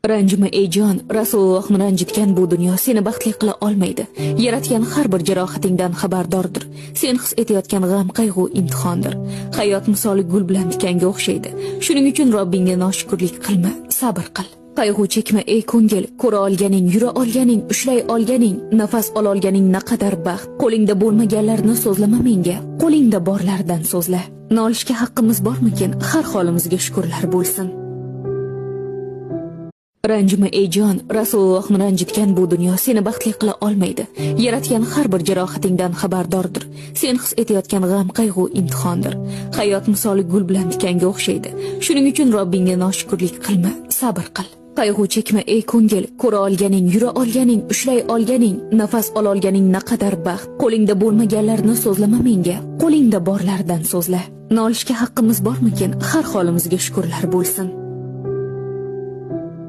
Ranjima jon, Rasulullohni ranjitgan bu dunyo seni baxtli qila olmaydi. Yaratgan har bir jarohatingdan xabardordir. Sen his etayotgan g'am, qayg'u imtihondir. Hayot misoli gul bilan tikanga o'xshaydi. Shuning uchun Robbingga noshukrlik qilma, sabr qil. Qayg'u chekma ey ko'ngil, ko'ra olganing, yura olganing, ushlay olganing, nafas ol olganing naqadar baxt. Qo'lingda bo'lmaganlarni so'zlama menga, qo'lingda borlardan so'zla. Nolishga haqqimiz bormikin? Har holimizga shukrlar bo'lsin. Ranjima jon, Rasulullohni ranjitgan bu dunyo seni baxtli qila olmaydi. Yaratgan har bir jarohatingdan xabardordir. Sen his etayotgan g'am, qayg'u imtihondir. Hayot misoli gul bilan tikanga o'xshaydi. Shuning uchun Robbingga noshukrlik qilma, sabr qil. Qayg'u chekma ey ko'ngil, ko'ra olganing, yura olganing, ushlay olganing, nafas ol olganing naqadar baxt. Qo'lingda bo'lmaganlarni so'zlama menga, qo'lingda borlardan so'zla. Nolishga haqqimiz bormikin? Har holimizga shukrlar bo'lsin.